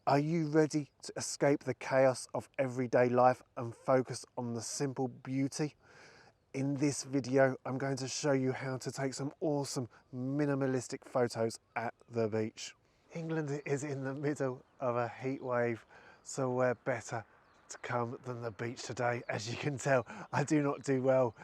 Are you ready to escape the chaos of everyday life and focus on the simple beauty? In this video, I'm going to show you how to take some awesome minimalistic photos at the beach. England is in the middle of a heat wave, so where better to come than the beach today? As you can tell, I do not do well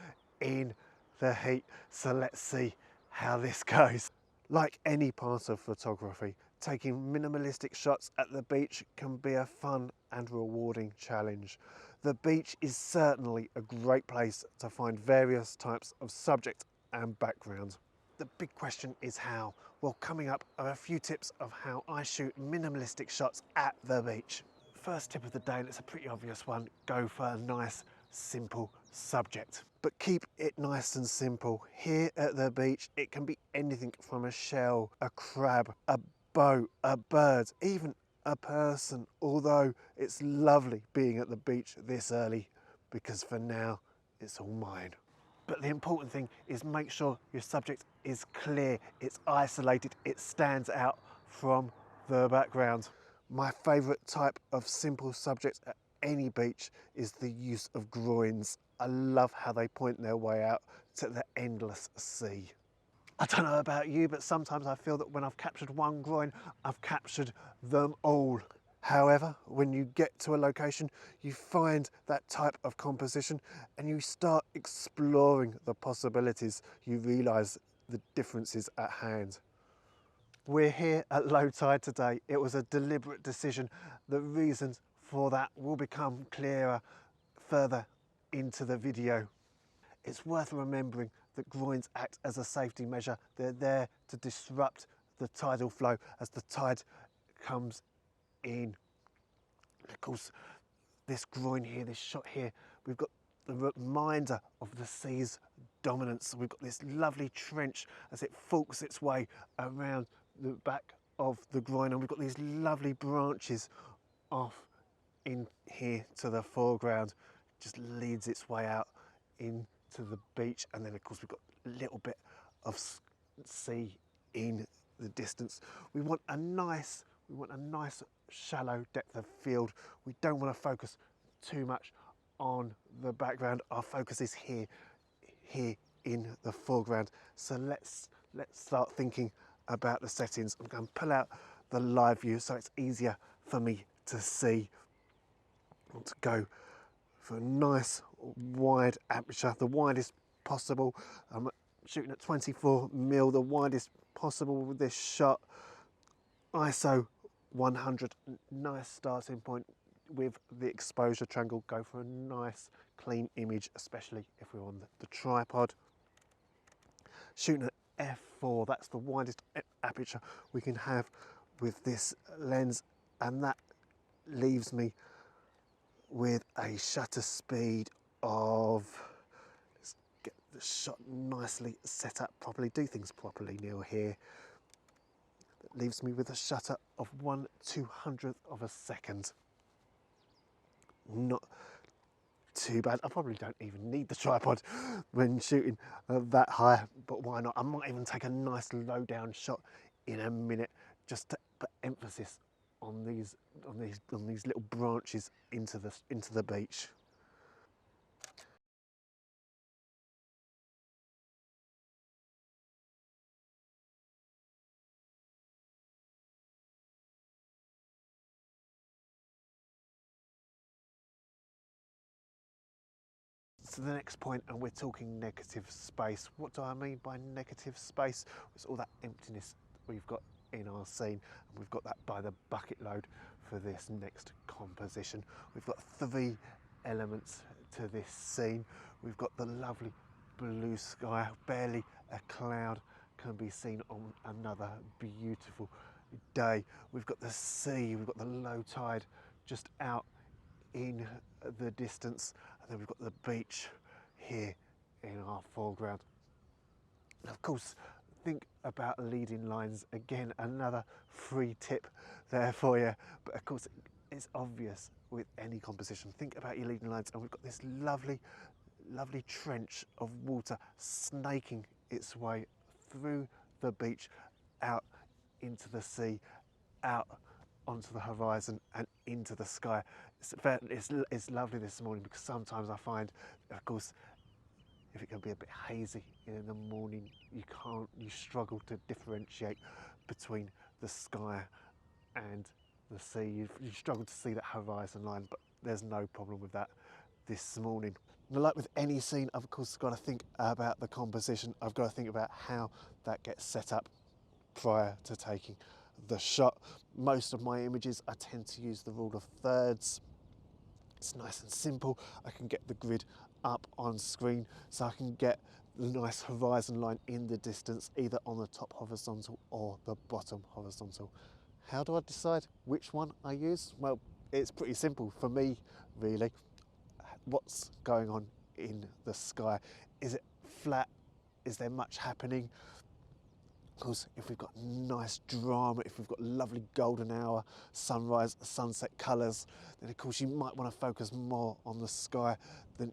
in the heat, so let's see how this goes. Like any part of photography, taking minimalistic shots at the beach can be a fun and rewarding challenge. The beach is certainly a great place to find various types of subject and background. The big question is how? Well, coming up are a few tips of how I shoot minimalistic shots at the beach. First tip of the day, and it's a pretty obvious one, go for a nice, simple subject. But keep it nice and simple. Here at the beach, it can be anything from a shell, a crab, a boat, a bird, even a person. Although it's lovely being at the beach this early, because for now, it's all mine. But the important thing is make sure your subject is clear, it's isolated, it stands out from the background. My favourite type of simple subject at any beach is the use of groins. I love how they point their way out to the endless sea. I don't know about you, but sometimes I feel that when I've captured one groin, I've captured them all. However, when you get to a location, you find that type of composition and you start exploring the possibilities. You realise the differences at hand. We're here at low tide today. It was a deliberate decision. The reasons for that will become clearer further into the video. It's worth remembering that groins act as a safety measure. They're there to disrupt the tidal flow as the tide comes in. Of course, this groin here, this shot here, we've got the reminder of the sea's dominance. We've got this lovely trench as it forks its way around the back of the groin, and we've got these lovely branches off in here to the foreground. Just leads its way out into the beach, and then of course we've got a little bit of sea in the distance. We want a nice shallow depth of field. We don't want to focus too much on the background. Our focus is here in the foreground. So let's start thinking about the settings. I'm going to pull out the live view so it's easier for me to see. I want to go for a nice wide aperture, the widest possible. I'm shooting at 24mm, the widest possible with this shot. ISO 100, nice starting point with the exposure triangle. Go for a nice clean image, especially if we're on the tripod. Shooting at f4, that's the widest aperture we can have with this lens, and that leaves me with a shutter speed of, let's get the shot nicely set up properly, do things properly, Neil, here. That leaves me with a shutter of 1/200th of a second. Not too bad. I probably don't even need the tripod when shooting that high, but why not? I might even take a nice low down shot in a minute just to put emphasis on these little branches into the beach. So the next point, and we're talking negative space. What do I mean by negative space? It's all that emptiness we've got in our scene, and we've got that by the bucket load for this next composition. We've got 3 elements to this scene. We've got the lovely blue sky, barely a cloud can be seen on another beautiful day. We've got the sea, we've got the low tide just out in the distance, and then we've got the beach here in our foreground. And of course, think about leading lines. Again, another free tip there for you, but of course it's obvious with any composition. Think about your leading lines, and we've got this lovely trench of water snaking its way through the beach out into the sea, out onto the horizon and into the sky. It's lovely this morning because sometimes I find, of course, if it can be a bit hazy in the morning, you struggle to differentiate between the sky and the sea. You struggle to see that horizon line, but there's no problem with that this morning. Now, like with any scene, I've of course got to think about the composition. I've got to think about how that gets set up prior to taking the shot. Most of my images, I tend to use the rule of thirds. It's nice and simple. I can get the grid up on screen so I can get the nice horizon line in the distance, either on the top horizontal or the bottom horizontal. How do I decide which one I use? Well, it's pretty simple for me, really. What's going on in the sky? Is it flat? Is there much happening? Of course, if we've got nice drama, if we've got lovely golden hour, sunrise, sunset colours, then of course you might want to focus more on the sky than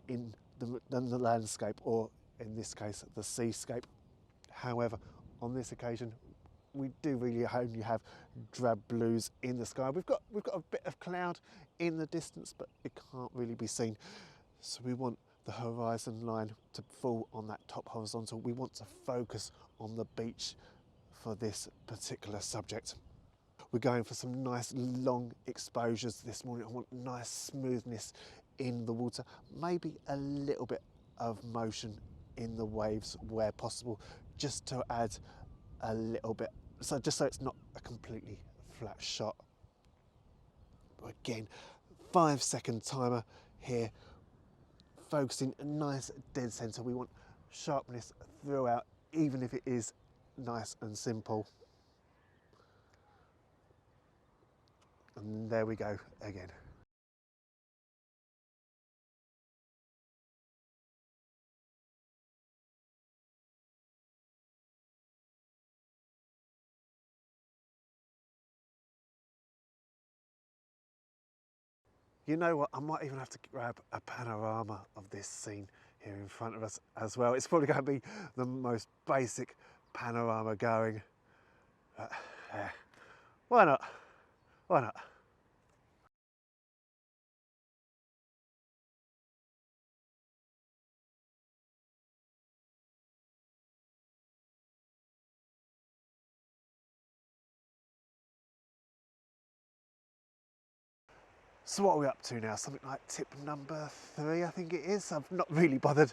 the landscape, or in this case, the seascape. However, on this occasion, we do really only have drab blues in the sky. We've got a bit of cloud in the distance, but it can't really be seen. So we want the horizon line to fall on that top horizontal. We want to focus on the beach for this particular subject. We're going for some nice long exposures this morning. I want nice smoothness in the water, maybe a little bit of motion in the waves where possible, just to add a little bit, so just so it's not a completely flat shot. Again, 5-second timer here, focusing a nice dead center. We want sharpness throughout, even if it is nice and simple. And there we go again. You know what, I might even have to grab a panorama of this scene here in front of us as well. It's probably going to be the most basic panorama going. Yeah. Why not? Why not? So what are we up to now? Something like tip number 3, I think it is. I've not really bothered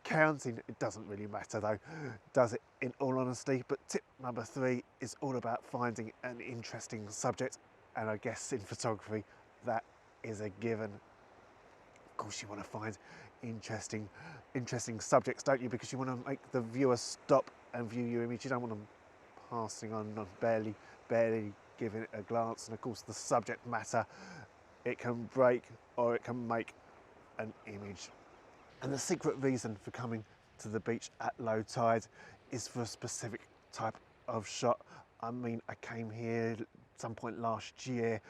counting. It doesn't really matter though, does it, in all honesty? But tip number 3 is all about finding an interesting subject. And I guess in photography, that is a given. Of course, you want to find interesting subjects, don't you? Because you want to make the viewer stop and view your image. You don't want them passing on, barely giving it a glance. And of course, the subject matter, it can break or it can make an image. And the secret reason for coming to the beach at low tide is for a specific type of shot. I mean, I came here at some point last year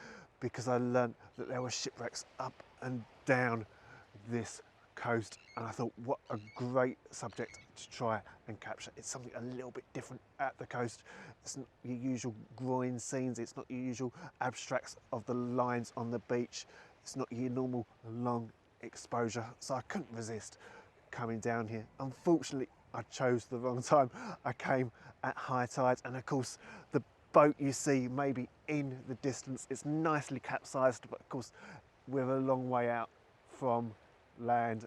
because I learned that there were shipwrecks up and down this coast, and I thought, what a great subject to try and capture. It's something a little bit different at the coast. It's not your usual groin scenes, it's not your usual abstracts of the lines on the beach, it's not your normal long exposure, so I couldn't resist coming down here. Unfortunately, I chose the wrong time. I came at high tide, and of course the boat you see maybe in the distance, it's nicely capsized, but of course we're a long way out from land.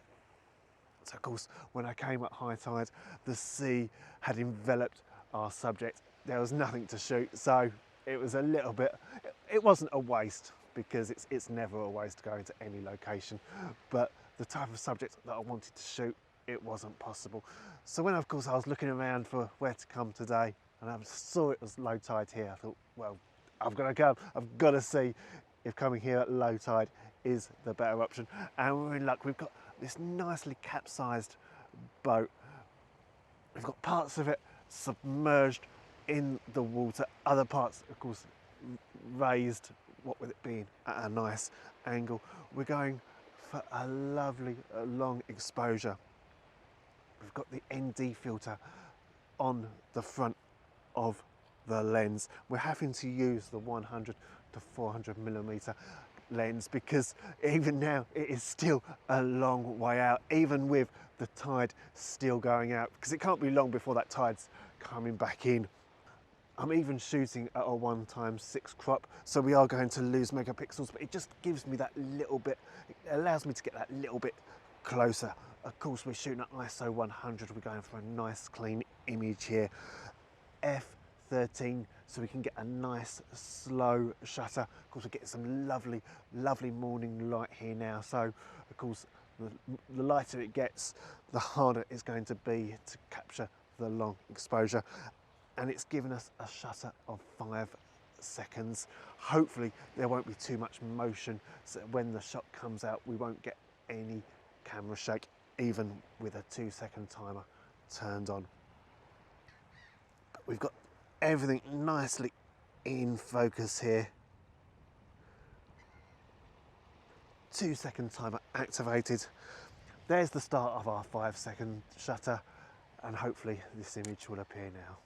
So of course, when I came at high tide, the sea had enveloped our subject. There was nothing to shoot, so it was a little bit, it wasn't a waste, because it's never a waste going to any location, but the type of subject that I wanted to shoot, it wasn't possible. So when of course I was looking around for where to come today, and I saw it was low tide here, I thought, well, I've got to come, I've got to see if coming here at low tide is the better option. And we're in luck. We've got this nicely capsized boat. We've got parts of it submerged in the water, other parts of course raised, what with it being at a nice angle. We're going for a lovely long exposure. We've got the ND filter on the front of the lens. We're having to use the 100 to to 400mm lens, because even now it is still a long way out, even with the tide still going out, because it can't be long before that tide's coming back in. I'm even shooting at a 1x6 crop, so we are going to lose megapixels, but it just gives me that little bit, it allows me to get that little bit closer. Of course, we're shooting at ISO 100, we're going for a nice clean image here. F13, so we can get a nice slow shutter. Of course, we're getting some lovely morning light here now, so of course the lighter it gets, the harder it's going to be to capture the long exposure. And it's given us a shutter of 5 seconds. Hopefully there won't be too much motion, so when the shot comes out we won't get any camera shake, even with a 2-second timer turned on. But we've got everything nicely in focus here. 2-second timer activated. There's the start of our 5-second shutter, and hopefully this image will appear now.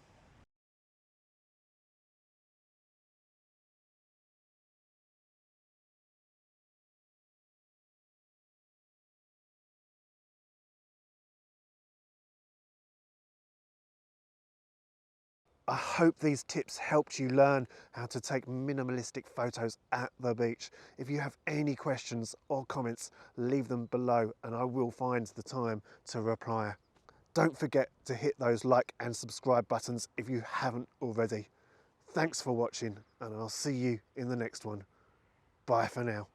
I hope these tips helped you learn how to take minimalistic photos at the beach. If you have any questions or comments, leave them below and I will find the time to reply. Don't forget to hit those like and subscribe buttons if you haven't already. Thanks for watching, and I'll see you in the next one. Bye for now.